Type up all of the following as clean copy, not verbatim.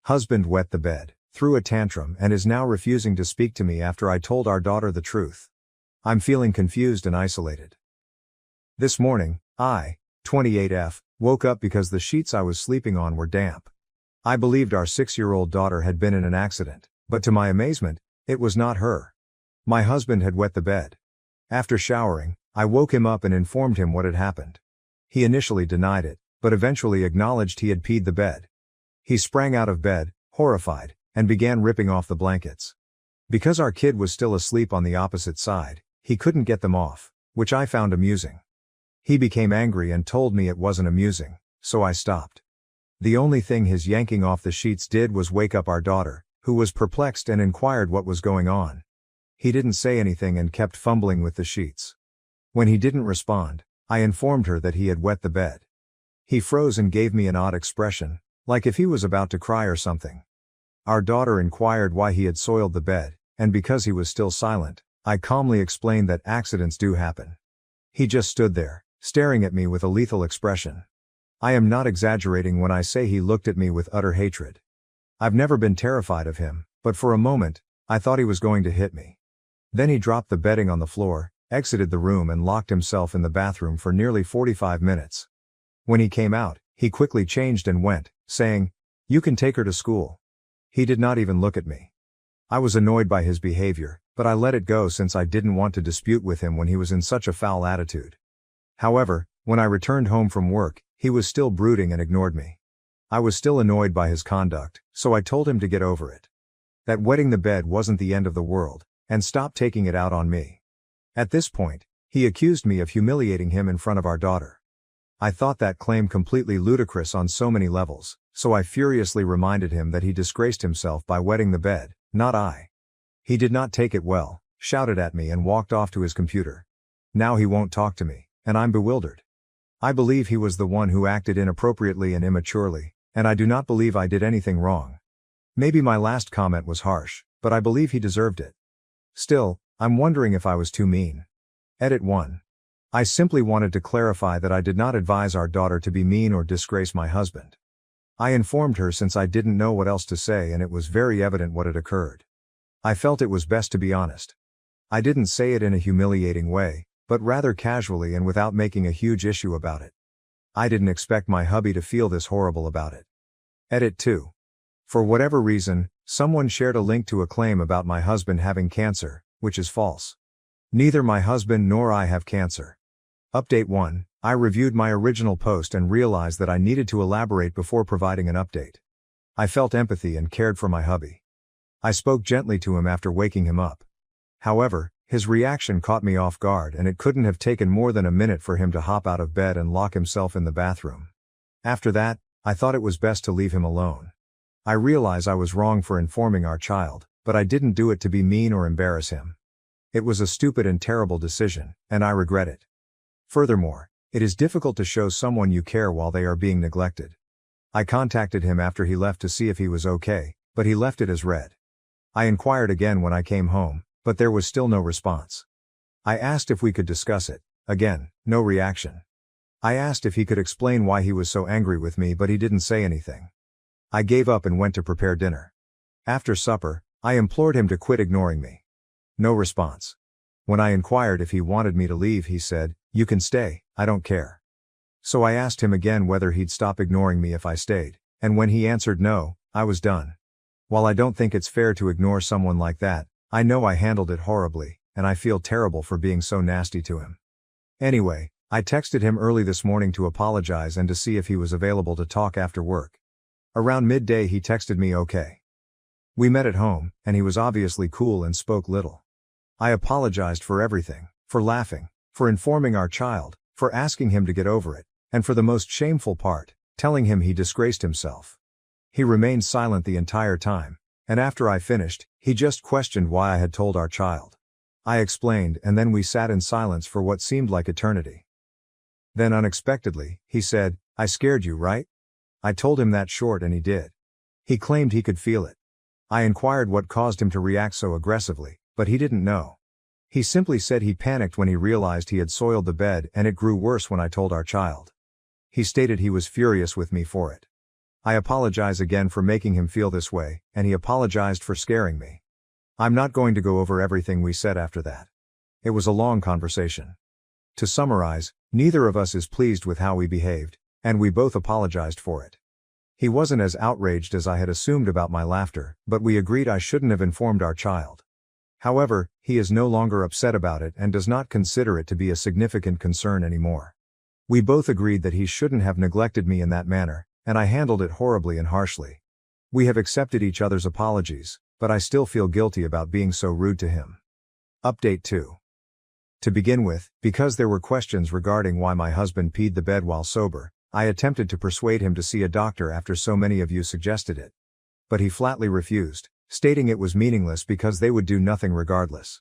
Husband wet the bed, threw a tantrum and is now refusing to speak to me after I told our daughter the truth. I'm feeling confused and isolated. This morning, I, 28F, woke up because the sheets I was sleeping on were damp. I believed our 6-year-old daughter had been in an accident, but to my amazement, it was not her. My husband had wet the bed. After showering, I woke him up and informed him what had happened. He initially denied it, but eventually acknowledged he had peed the bed. He sprang out of bed, horrified, and began ripping off the blankets. Because our kid was still asleep on the opposite side, he couldn't get them off, which I found amusing. He became angry and told me it wasn't amusing, so I stopped. The only thing his yanking off the sheets did was wake up our daughter, who was perplexed and inquired what was going on. He didn't say anything and kept fumbling with the sheets. When he didn't respond, I informed her that he had wet the bed. He froze and gave me an odd expression, like if he was about to cry or something. Our daughter inquired why he had soiled the bed, and because he was still silent, I calmly explained that accidents do happen. He just stood there, staring at me with a lethal expression. I am not exaggerating when I say he looked at me with utter hatred. I've never been terrified of him, but for a moment, I thought he was going to hit me. Then he dropped the bedding on the floor, exited the room and locked himself in the bathroom for nearly 45 minutes. When he came out, he quickly changed and went, saying, "You can take her to school." He did not even look at me. I was annoyed by his behavior, but I let it go since I didn't want to dispute with him when he was in such a foul attitude. However, when I returned home from work, he was still brooding and ignored me. I was still annoyed by his conduct, so I told him to get over it. That wetting the bed wasn't the end of the world, and stop taking it out on me. At this point, he accused me of humiliating him in front of our daughter. I thought that claim completely ludicrous on so many levels, so I furiously reminded him that he disgraced himself by wetting the bed, not I. He did not take it well, shouted at me and walked off to his computer. Now he won't talk to me, and I'm bewildered. I believe he was the one who acted inappropriately and immaturely, and I do not believe I did anything wrong. Maybe my last comment was harsh, but I believe he deserved it. Still, I'm wondering if I was too mean. Edit 1. I simply wanted to clarify that I did not advise our daughter to be mean or disgrace my husband. I informed her since I didn't know what else to say and it was very evident what had occurred. I felt it was best to be honest. I didn't say it in a humiliating way, but rather casually and without making a huge issue about it. I didn't expect my hubby to feel this horrible about it. Edit 2. For whatever reason, someone shared a link to a claim about my husband having cancer, which is false. Neither my husband nor I have cancer. Update 1. I reviewed my original post and realized that I needed to elaborate before providing an update. I felt empathy and cared for my hubby. I spoke gently to him after waking him up. However, his reaction caught me off guard and it couldn't have taken more than a minute for him to hop out of bed and lock himself in the bathroom. After that, I thought it was best to leave him alone. I realize I was wrong for informing our child, but I didn't do it to be mean or embarrass him. It was a stupid and terrible decision, and I regret it. Furthermore, it is difficult to show someone you care while they are being neglected. I contacted him after he left to see if he was okay, but he left it as read. I inquired again when I came home, but there was still no response. I asked if we could discuss it. Again, no reaction. I asked if he could explain why he was so angry with me, but he didn't say anything. I gave up and went to prepare dinner. After supper, I implored him to quit ignoring me. No response. When I inquired if he wanted me to leave, he said, "You can stay, I don't care." So I asked him again whether he'd stop ignoring me if I stayed, and when he answered no, I was done. While I don't think it's fair to ignore someone like that, I know I handled it horribly, and I feel terrible for being so nasty to him. Anyway, I texted him early this morning to apologize and to see if he was available to talk after work. Around midday he texted me okay. We met at home, and he was obviously cool and spoke little. I apologized for everything, for laughing, for informing our child, for asking him to get over it, and for the most shameful part, telling him he disgraced himself. He remained silent the entire time, and after I finished, he just questioned why I had told our child. I explained and then we sat in silence for what seemed like eternity. Then unexpectedly, he said, "I scared you, right?" I told him that short and he did. He claimed he could feel it. I inquired what caused him to react so aggressively, but he didn't know. He simply said he panicked when he realized he had soiled the bed and it grew worse when I told our child. He stated he was furious with me for it. I apologize again for making him feel this way, and he apologized for scaring me. I'm not going to go over everything we said after that. It was a long conversation. To summarize, neither of us is pleased with how we behaved, and we both apologized for it. He wasn't as outraged as I had assumed about my laughter, but we agreed I shouldn't have informed our child. However, he is no longer upset about it and does not consider it to be a significant concern anymore. We both agreed that he shouldn't have neglected me in that manner, and I handled it horribly and harshly. We have accepted each other's apologies, but I still feel guilty about being so rude to him. Update 2. To begin with, because there were questions regarding why my husband peed the bed while sober, I attempted to persuade him to see a doctor after so many of you suggested it. But he flatly refused, stating it was meaningless because they would do nothing regardless.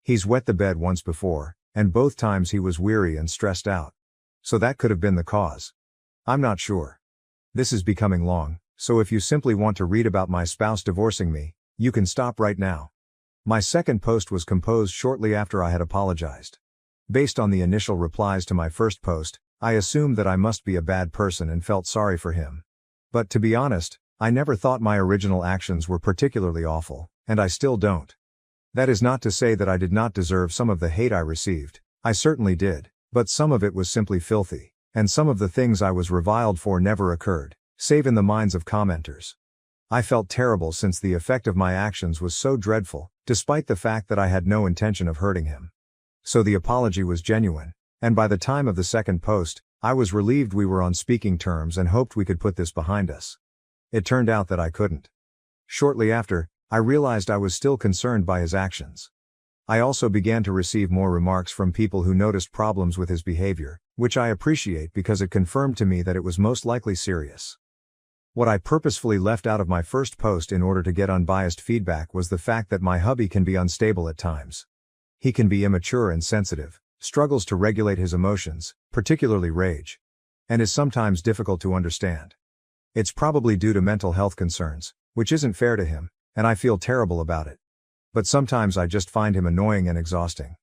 He's wet the bed once before, and both times he was weary and stressed out. So that could have been the cause. I'm not sure. This is becoming long, so if you simply want to read about my spouse divorcing me, you can stop right now. My second post was composed shortly after I had apologized. Based on the initial replies to my first post, I assumed that I must be a bad person and felt sorry for him. But to be honest, I never thought my original actions were particularly awful, and I still don't. That is not to say that I did not deserve some of the hate I received. I certainly did, but some of it was simply filthy, and some of the things I was reviled for never occurred, save in the minds of commenters. I felt terrible since the effect of my actions was so dreadful, despite the fact that I had no intention of hurting him. So the apology was genuine, and by the time of the second post, I was relieved we were on speaking terms and hoped we could put this behind us. It turned out that I couldn't. Shortly after, I realized I was still concerned by his actions. I also began to receive more remarks from people who noticed problems with his behavior, which I appreciate because it confirmed to me that it was most likely serious. What I purposefully left out of my first post in order to get unbiased feedback was the fact that my hubby can be unstable at times. He can be immature and sensitive, struggles to regulate his emotions, particularly rage, and is sometimes difficult to understand. It's probably due to mental health concerns, which isn't fair to him, and I feel terrible about it. But sometimes I just find him annoying and exhausting.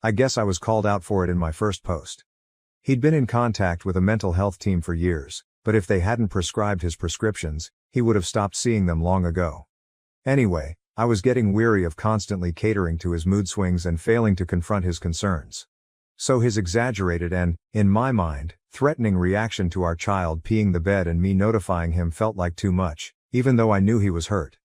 I guess I was called out for it in my first post. He'd been in contact with a mental health team for years, but if they hadn't prescribed his prescriptions, he would have stopped seeing them long ago. Anyway, I was getting weary of constantly catering to his mood swings and failing to confront his concerns. So his exaggerated and, in my mind, threatening reaction to our child peeing the bed and me notifying him felt like too much, even though I knew he was hurt.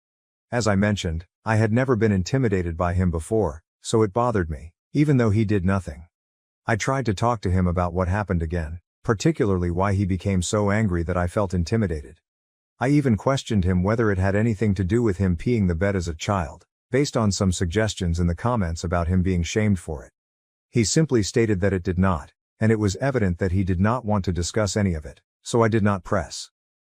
As I mentioned, I had never been intimidated by him before, so it bothered me, even though he did nothing. I tried to talk to him about what happened again, particularly why he became so angry that I felt intimidated. I even questioned him whether it had anything to do with him peeing the bed as a child, based on some suggestions in the comments about him being shamed for it. He simply stated that it did not, and it was evident that he did not want to discuss any of it, so I did not press.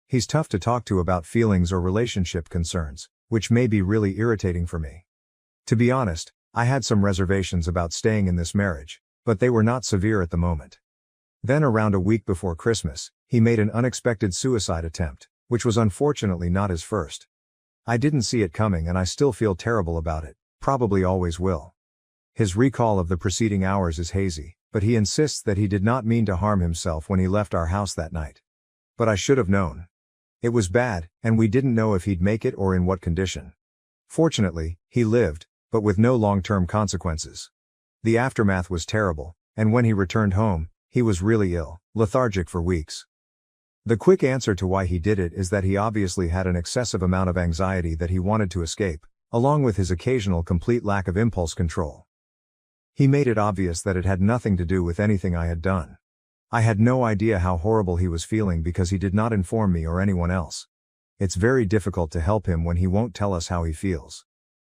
He's tough to talk to about feelings or relationship concerns, which may be really irritating for me. To be honest, I had some reservations about staying in this marriage, but they were not severe at the moment. Then around a week before Christmas, he made an unexpected suicide attempt, which was unfortunately not his first. I didn't see it coming and I still feel terrible about it, probably always will. His recall of the preceding hours is hazy, but he insists that he did not mean to harm himself when he left our house that night. But I should have known. It was bad, and we didn't know if he'd make it or in what condition. Fortunately, he lived, but with no long-term consequences. The aftermath was terrible, and when he returned home, he was really ill, lethargic for weeks. The quick answer to why he did it is that he obviously had an excessive amount of anxiety that he wanted to escape, along with his occasional complete lack of impulse control. He made it obvious that it had nothing to do with anything I had done. I had no idea how horrible he was feeling because he did not inform me or anyone else. It's very difficult to help him when he won't tell us how he feels.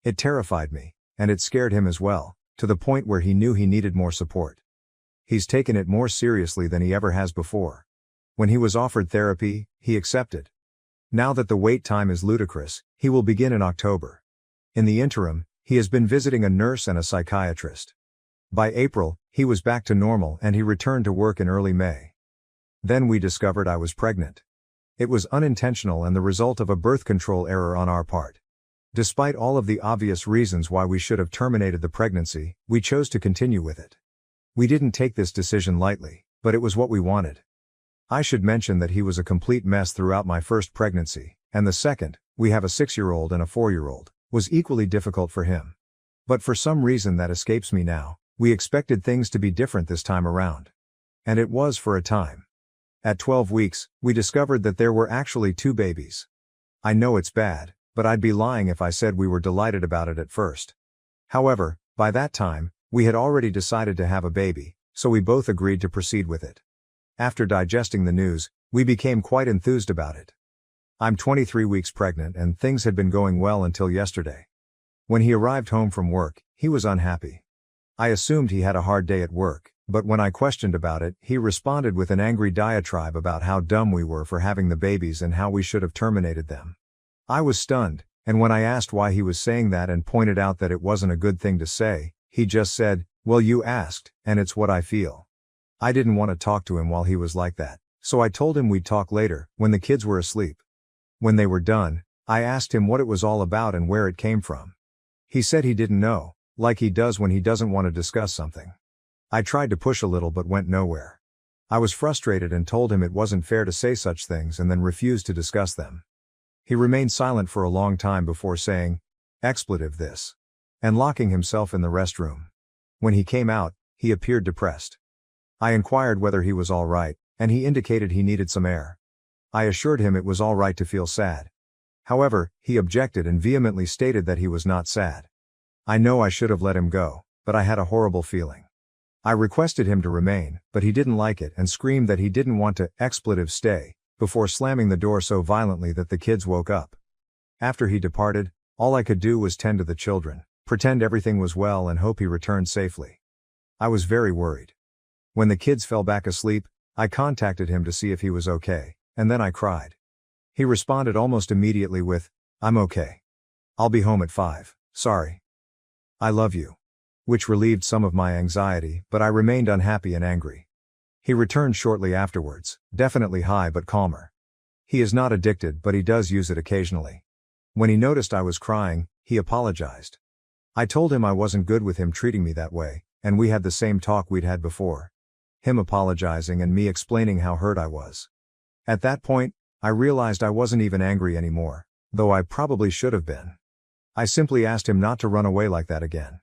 It terrified me, and it scared him as well, to the point where he knew he needed more support. He's taken it more seriously than he ever has before. When he was offered therapy, he accepted. Now that the wait time is ludicrous, he will begin in October. In the interim, he has been visiting a nurse and a psychiatrist. By April, he was back to normal and he returned to work in early May. Then we discovered I was pregnant. It was unintentional and the result of a birth control error on our part. Despite all of the obvious reasons why we should have terminated the pregnancy, we chose to continue with it. We didn't take this decision lightly, but it was what we wanted. I should mention that he was a complete mess throughout my first pregnancy, and the second, we have a 6-year-old and a 4-year-old, was equally difficult for him. But for some reason that escapes me now, we expected things to be different this time around. And it was for a time. At 12 weeks, we discovered that there were actually 2 babies. I know it's bad, but I'd be lying if I said we were delighted about it at first. However, by that time, we had already decided to have a baby, so we both agreed to proceed with it. After digesting the news, we became quite enthused about it. I'm 23 weeks pregnant and things had been going well until yesterday. When he arrived home from work, he was unhappy. I assumed he had a hard day at work, but when I questioned about it, he responded with an angry diatribe about how dumb we were for having the babies and how we should have terminated them. I was stunned, and when I asked why he was saying that and pointed out that it wasn't a good thing to say, he just said, "Well, you asked, and it's what I feel." I didn't want to talk to him while he was like that, so I told him we'd talk later, when the kids were asleep. When they were done, I asked him what it was all about and where it came from. He said he didn't know, like he does when he doesn't want to discuss something. I tried to push a little but went nowhere. I was frustrated and told him it wasn't fair to say such things and then refused to discuss them. He remained silent for a long time before saying, "Expletive this," and locking himself in the restroom. When he came out, he appeared depressed. I inquired whether he was all right, and he indicated he needed some air. I assured him it was all right to feel sad. However, he objected and vehemently stated that he was not sad. I know I should have let him go, but I had a horrible feeling. I requested him to remain, but he didn't like it and screamed that he didn't want to expletive stay, before slamming the door so violently that the kids woke up. After he departed, all I could do was tend to the children, pretend everything was well and hope he returned safely. I was very worried. When the kids fell back asleep, I contacted him to see if he was okay, and then I cried. He responded almost immediately with, "I'm okay. I'll be home at 5, sorry. I love you." Which relieved some of my anxiety, but I remained unhappy and angry. He returned shortly afterwards, definitely high but calmer. He is not addicted but he does use it occasionally. When he noticed I was crying, he apologized. I told him I wasn't good with him treating me that way, and we had the same talk we'd had before. Him apologizing and me explaining how hurt I was. At that point, I realized I wasn't even angry anymore, though I probably should have been. I simply asked him not to run away like that again.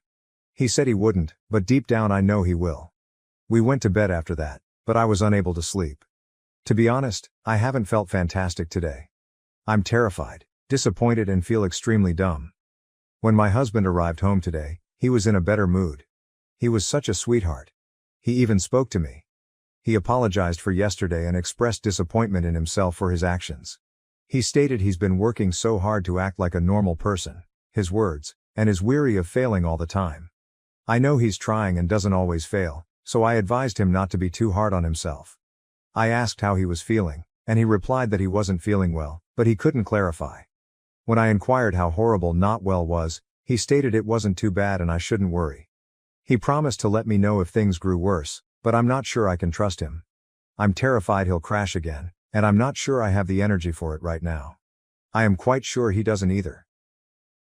He said he wouldn't, but deep down I know he will. We went to bed after that, but I was unable to sleep. To be honest, I haven't felt fantastic today. I'm terrified, disappointed and feel extremely dumb. When my husband arrived home today, he was in a better mood. He was such a sweetheart. He even spoke to me. He apologized for yesterday and expressed disappointment in himself for his actions. He stated he's been working so hard to act like a normal person, his words, and is weary of failing all the time. I know he's trying and doesn't always fail, so I advised him not to be too hard on himself. I asked how he was feeling, and he replied that he wasn't feeling well, but he couldn't clarify. When I inquired how horrible not well was, he stated it wasn't too bad and I shouldn't worry. He promised to let me know if things grew worse, but I'm not sure I can trust him. I'm terrified he'll crash again, and I'm not sure I have the energy for it right now. I am quite sure he doesn't either.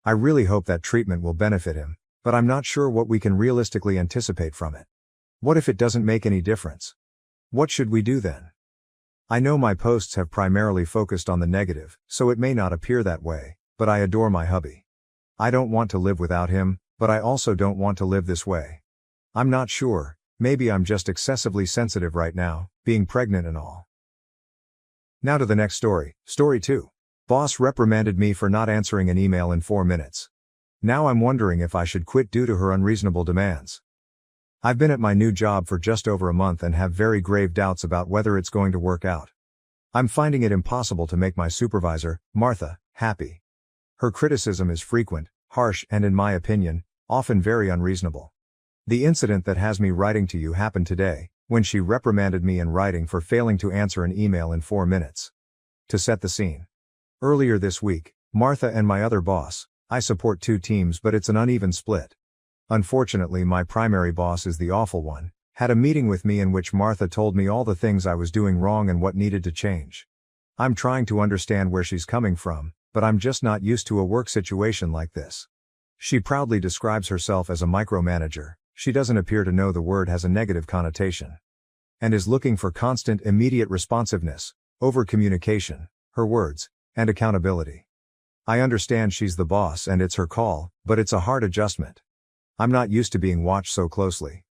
I really hope that treatment will benefit him, but I'm not sure what we can realistically anticipate from it. What if it doesn't make any difference? What should we do then? I know my posts have primarily focused on the negative, so it may not appear that way, but I adore my hubby. I don't want to live without him, but I also don't want to live this way. I'm not sure, maybe I'm just excessively sensitive right now, being pregnant and all. Now to the next story, story 2. Boss reprimanded me for not answering an email in 4 minutes. Now I'm wondering if I should quit due to her unreasonable demands. I've been at my new job for just over a month and have very grave doubts about whether it's going to work out. I'm finding it impossible to make my supervisor, Martha, happy. Her criticism is frequent, harsh and in my opinion, often very unreasonable. The incident that has me writing to you happened today, when she reprimanded me in writing for failing to answer an email in 4 minutes. To set the scene. Earlier this week, Martha and my other boss, I support 2 teams but it's an uneven split. Unfortunately my primary boss is the awful one, had a meeting with me in which Martha told me all the things I was doing wrong and what needed to change. I'm trying to understand where she's coming from, but I'm just not used to a work situation like this. She proudly describes herself as a micromanager. She doesn't appear to know the word has a negative connotation. and is looking for constant immediate responsiveness, over communication, her words, and accountability. I understand she's the boss and it's her call, but it's a hard adjustment. I'm not used to being watched so closely.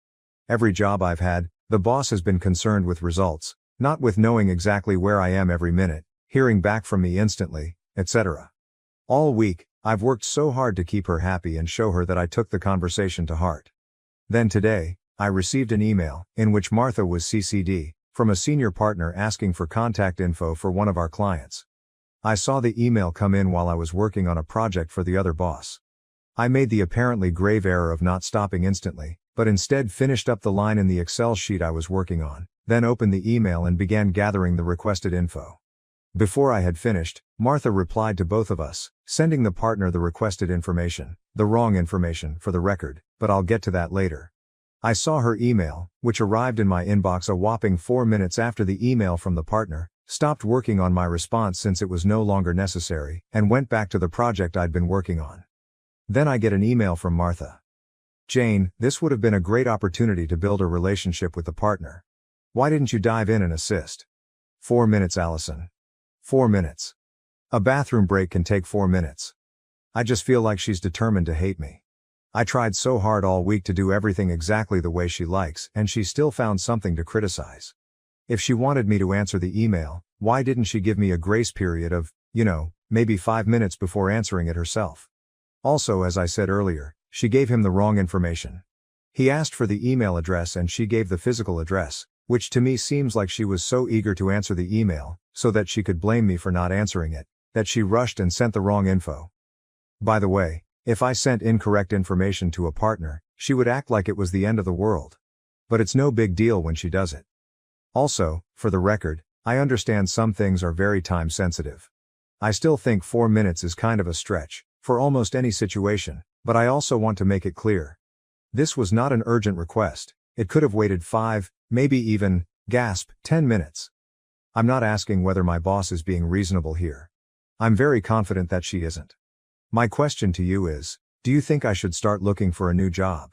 Every job I've had, the boss has been concerned with results, not with knowing exactly where I am every minute, hearing back from me instantly, etc. All week, I've worked so hard to keep her happy and show her that I took the conversation to heart. Then today, I received an email, in which Martha was CC'd, from a senior partner asking for contact info for one of our clients. I saw the email come in while I was working on a project for the other boss. I made the apparently grave error of not stopping instantly, but instead finished up the line in the Excel sheet I was working on, then opened the email and began gathering the requested info. Before I had finished, Martha replied to both of us, sending the partner the requested information, the wrong information for the record, but I'll get to that later. I saw her email, which arrived in my inbox a whopping 4 minutes after the email from the partner, stopped working on my response since it was no longer necessary, and went back to the project I'd been working on. Then I get an email from Martha. Jane, this would have been a great opportunity to build a relationship with the partner. Why didn't you dive in and assist? 4 minutes, Allison. 4 minutes. A bathroom break can take 4 minutes. I just feel like she's determined to hate me. I tried so hard all week to do everything exactly the way she likes, and she still found something to criticize. If she wanted me to answer the email, why didn't she give me a grace period of, maybe 5 minutes before answering it herself? Also, as I said earlier, she gave him the wrong information. He asked for the email address and she gave the physical address, which to me seems like she was so eager to answer the email, so that she could blame me for not answering it, that she rushed and sent the wrong info. By the way, if I sent incorrect information to a partner, she would act like it was the end of the world. But it's no big deal when she does it. Also, for the record, I understand some things are very time sensitive. I still think 4 minutes is kind of a stretch, for almost any situation, but I also want to make it clear. This was not an urgent request. It could have waited 5, maybe even, 10 minutes. I'm not asking whether my boss is being reasonable here. I'm very confident that she isn't. My question to you is, do you think I should start looking for a new job?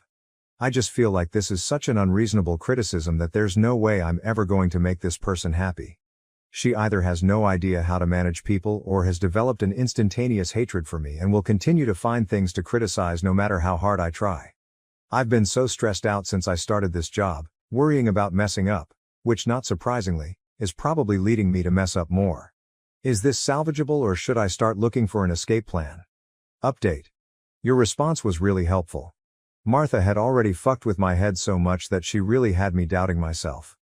I just feel like this is such an unreasonable criticism that there's no way I'm ever going to make this person happy. She either has no idea how to manage people or has developed an instantaneous hatred for me and will continue to find things to criticize no matter how hard I try. I've been so stressed out since I started this job, worrying about messing up, which not surprisingly, is probably leading me to mess up more. Is this salvageable or should I start looking for an escape plan? Update. Your response was really helpful. Martha had already fucked with my head so much that she really had me doubting myself.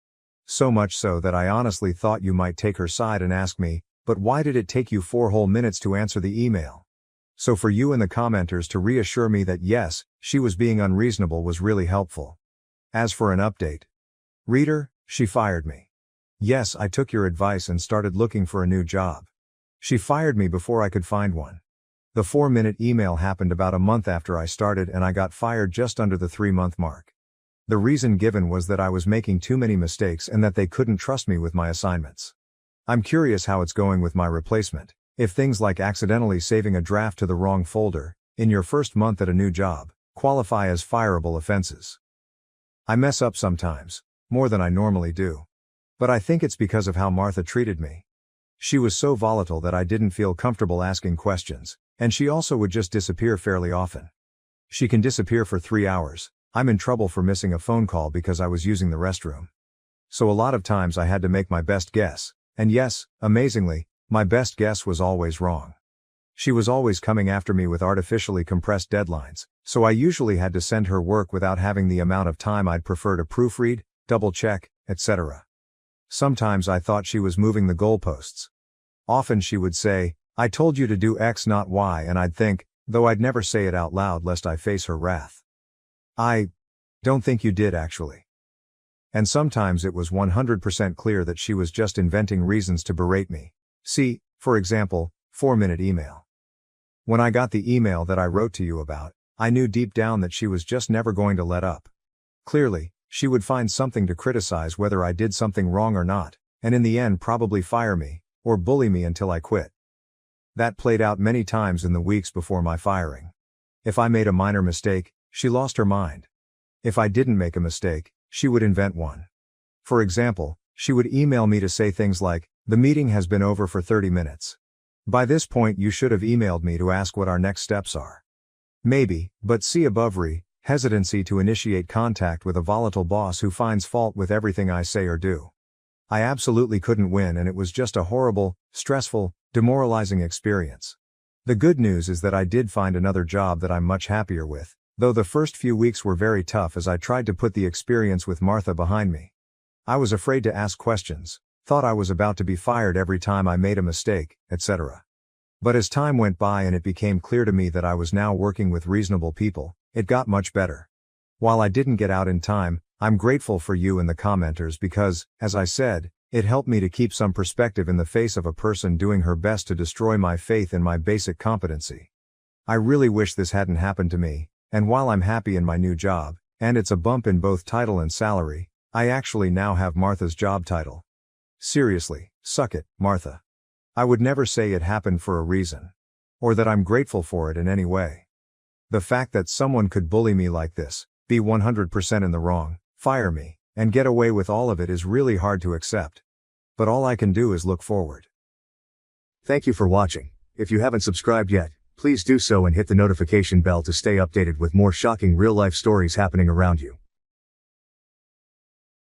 So much so that I honestly thought you might take her side and ask me, but why did it take you 4 whole minutes to answer the email? So for you and the commenters to reassure me that yes, she was being unreasonable was really helpful. As for an update. Reader, she fired me. Yes, I took your advice and started looking for a new job. She fired me before I could find one. The 4-minute email happened about a month after I started and I got fired just under the 3-month mark. The reason given was that I was making too many mistakes and that they couldn't trust me with my assignments. I'm curious how it's going with my replacement, if things like accidentally saving a draft to the wrong folder, in your first month at a new job, qualify as fireable offenses. I mess up sometimes, more than I normally do. But I think it's because of how Martha treated me. She was so volatile that I didn't feel comfortable asking questions, and she also would just disappear fairly often. She can disappear for 3 hours. I'm in trouble for missing a phone call because I was using the restroom. So a lot of times I had to make my best guess, and yes, amazingly, my best guess was always wrong. She was always coming after me with artificially compressed deadlines, so I usually had to send her work without having the amount of time I'd prefer to proofread, double-check, etc. Sometimes I thought she was moving the goalposts. Often she would say, "I told you to do X not Y," and I'd think, though I'd never say it out loud lest I face her wrath. "I don't think you did actually." And sometimes it was 100% clear that she was just inventing reasons to berate me. See, for example, 4-minute email. When I got the email that I wrote to you about, I knew deep down that she was just never going to let up. Clearly, she would find something to criticize whether I did something wrong or not, and in the end probably fire me, or bully me until I quit. That played out many times in the weeks before my firing. If I made a minor mistake, she lost her mind. If I didn't make a mistake, she would invent one. For example, she would email me to say things like, "The meeting has been over for 30 minutes. By this point you should have emailed me to ask what our next steps are." Maybe, but see above hesitancy to initiate contact with a volatile boss who finds fault with everything I say or do. I absolutely couldn't win, and it was just a horrible, stressful, demoralizing experience. The good news is that I did find another job that I'm much happier with, though the first few weeks were very tough as I tried to put the experience with Martha behind me. I was afraid to ask questions, thought I was about to be fired every time I made a mistake, etc. But as time went by and it became clear to me that I was now working with reasonable people, it got much better. While I didn't get out in time, I'm grateful for you and the commenters because, as I said, it helped me to keep some perspective in the face of a person doing her best to destroy my faith in my basic competency. I really wish this hadn't happened to me, and while I'm happy in my new job, and it's a bump in both title and salary, I actually now have Martha's job title. Seriously, suck it, Martha. I would never say it happened for a reason. Or that I'm grateful for it in any way. The fact that someone could bully me like this, be 100% in the wrong, fire me, and get away with all of it is really hard to accept. But all I can do is look forward. Thank you for watching. If you haven't subscribed yet, please do so and hit the notification bell to stay updated with more shocking real-life stories happening around you.